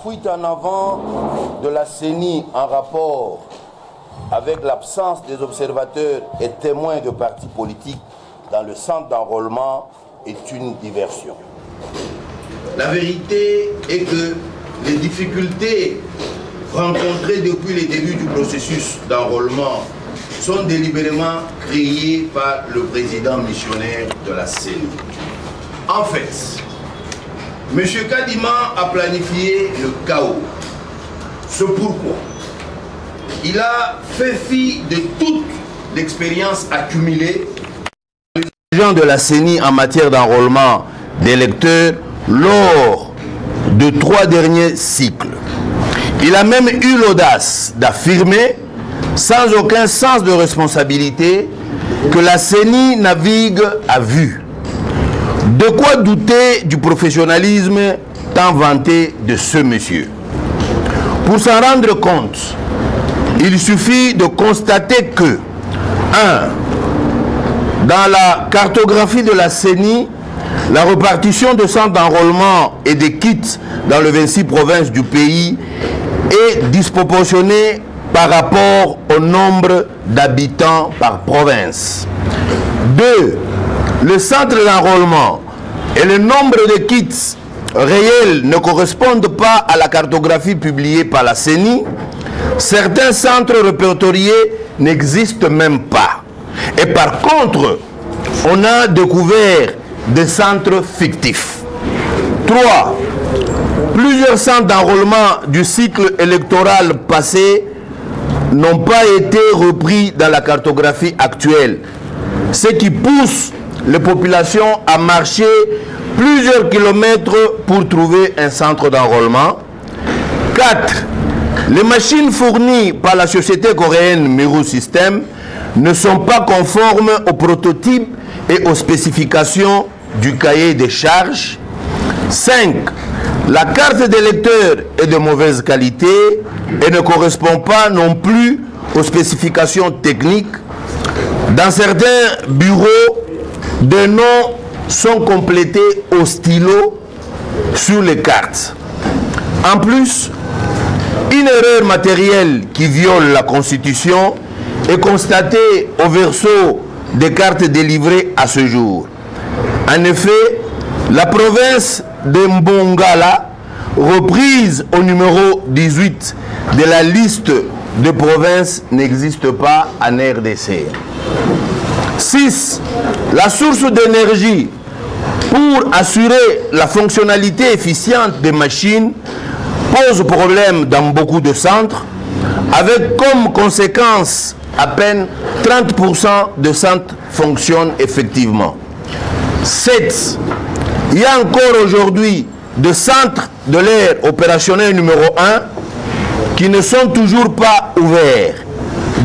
fuite en avant de la CENI en rapport avec l'absence des observateurs et témoins de partis politiques dans le centre d'enrôlement est une diversion. La vérité est que les difficultés rencontrées depuis le début du processus d'enrôlement sont délibérément créées par le président missionnaire de la CENI. En fait, M. Kadima a planifié le chaos. C'est pourquoi il a fait fi de toute l'expérience accumulée des agents de la CENI en matière d'enrôlement d'électeurs lors de 3 derniers cycles. Il a même eu l'audace d'affirmer, sans aucun sens de responsabilité, que la CENI navigue à vue. De quoi douter du professionnalisme tant vanté de ce monsieur. Pour s'en rendre compte, il suffit de constater que 1. Dans la cartographie de la CENI, la répartition de centres d'enrôlement et des kits dans les 26 provinces du pays est disproportionnée par rapport au nombre d'habitants par province. 2. Le centre d'enrôlement et le nombre de kits réels ne correspondent pas à la cartographie publiée par la CENI. Certains centres répertoriés n'existent même pas. Et par contre, on a découvert des centres fictifs. 3. Plusieurs centres d'enrôlement du cycle électoral passé n'ont pas été repris dans la cartographie actuelle, ce qui pousse les populations à marcher plusieurs kilomètres pour trouver un centre d'enrôlement. 4. Les machines fournies par la société coréenne Miru System ne sont pas conformes aux prototypes et aux spécifications du cahier des charges. 5. La carte d'électeur est de mauvaise qualité et ne correspond pas non plus aux spécifications techniques. Dans certains bureaux, des noms sont complétés au stylo sur les cartes. En plus, une erreur matérielle qui viole la Constitution est constatée au verso des cartes délivrées à ce jour. En effet, la province de Mbongala, reprise au numéro 18 de la liste de provinces, n'existe pas en RDC. 6. La source d'énergie pour assurer la fonctionnalité efficiente des machines pose problème dans beaucoup de centres, avec comme conséquence à peine 30% de centres fonctionnent effectivement. 7. Il y a encore aujourd'hui des centres de l'ère opérationnelle numéro 1 qui ne sont toujours pas ouverts.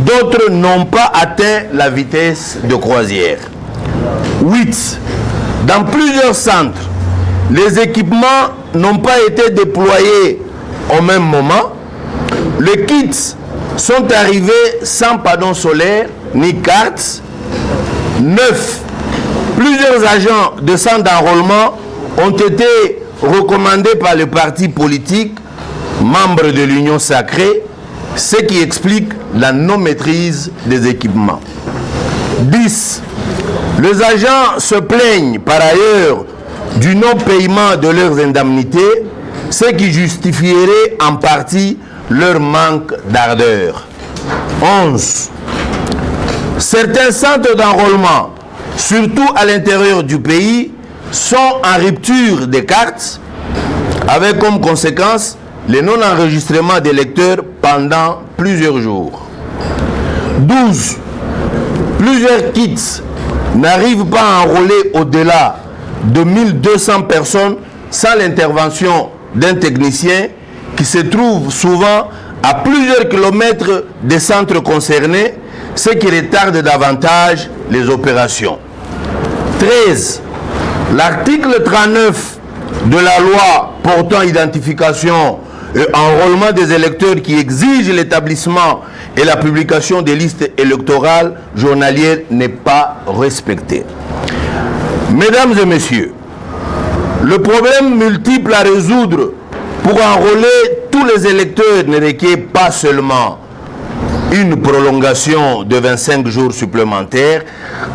D'autres n'ont pas atteint la vitesse de croisière. 8. Dans plusieurs centres, les équipements n'ont pas été déployés au même moment. Les kits sont arrivés sans panneaux solaires ni cartes. 9. Plusieurs agents de centres d'enrôlement ont été recommandés par les partis politiques, membres de l'Union sacrée, ce qui explique la non-maîtrise des équipements. 10. Les agents se plaignent par ailleurs du non-paiement de leurs indemnités, ce qui justifierait en partie leur manque d'ardeur. 11. Certains centres d'enrôlement, surtout à l'intérieur du pays, sont en rupture des cartes, avec comme conséquence le non-enregistrement des lecteurs pendant plusieurs jours. 12. Plusieurs kits n'arrivent pas à enrôler au-delà de 1200 personnes sans l'intervention d'un technicien qui se trouve souvent à plusieurs kilomètres des centres concernés, ce qui retarde davantage les opérations. 13. L'article 39 de la loi portant identification et enrôlement des électeurs qui exige l'établissement et la publication des listes électorales journalières n'est pas respecté. Mesdames et messieurs, le problème multiple à résoudre Pour enrôler tous les électeurs ne requiert pas seulement une prolongation de 25 jours supplémentaires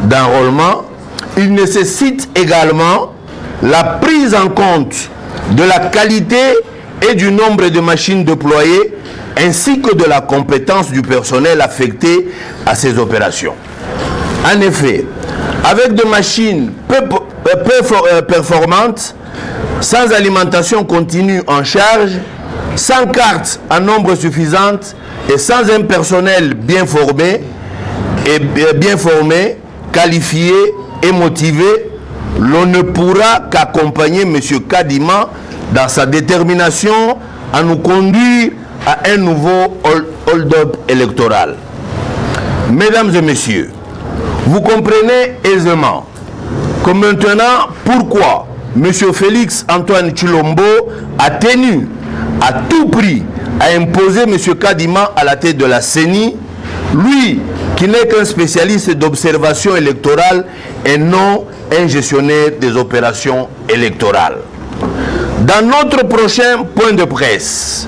d'enrôlement, il nécessite également la prise en compte de la qualité et du nombre de machines déployées ainsi que de la compétence du personnel affecté à ces opérations. En effet, avec des machines peu performantes, sans alimentation continue en charge, sans cartes en nombre suffisant et sans un personnel bien formé, qualifié et motivé, l'on ne pourra qu'accompagner M. Kadima dans sa détermination à nous conduire à un nouveau hold-up électoral. Mesdames et messieurs, vous comprenez aisément que maintenant, pourquoi M. Félix Antoine Tshilombo a tenu à tout prix à imposer M. Kadima à la tête de la CENI, lui qui n'est qu'un spécialiste d'observation électorale et non un gestionnaire des opérations électorales. Dans notre prochain point de presse,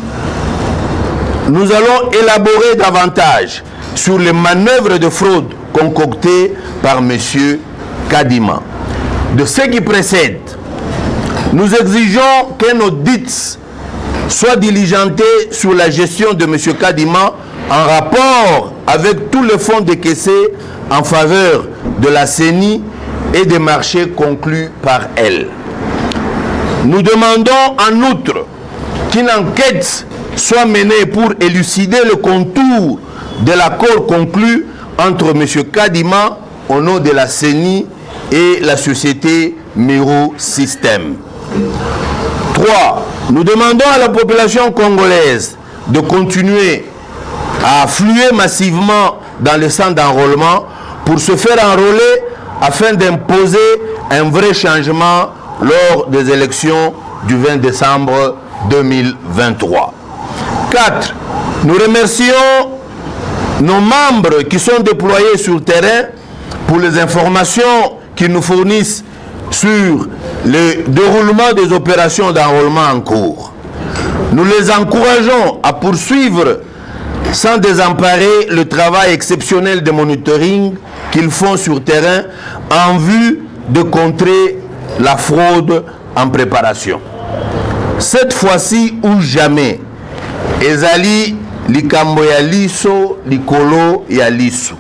nous allons élaborer davantage sur les manœuvres de fraude concoctées par M. Kadima. De ce qui précède, nous exigeons qu'un audit soit diligenté sur la gestion de M. Kadima en rapport avec tous les fonds décaissés en faveur de la CENI et des marchés conclus par elle. Nous demandons en outre qu'une enquête soit menée pour élucider le contour de l'accord conclu entre M. Kadima au nom de la CENI et la société Miro System. 3. Nous demandons à la population congolaise de continuer à affluer massivement dans le centre d'enrôlement pour se faire enrôler afin d'imposer un vrai changement lors des élections du 20 décembre 2023. 4. Nous remercions nos membres qui sont déployés sur le terrain pour les informations qu'ils nous fournissent sur le déroulement des opérations d'enrôlement en cours. Nous les encourageons à poursuivre sans désemparer le travail exceptionnel de monitoring qu'ils font sur le terrain en vue de contrer la fraude en préparation. Cette fois-ci ou jamais, ezali likambo ya liso likolo ya liso.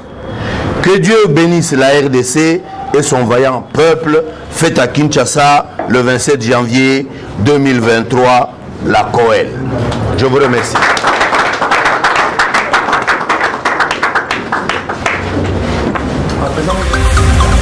Que Dieu bénisse la RDC et son vaillant peuple, fête à Kinshasa le 27 janvier 2023, la Coël. Je vous remercie. Présent.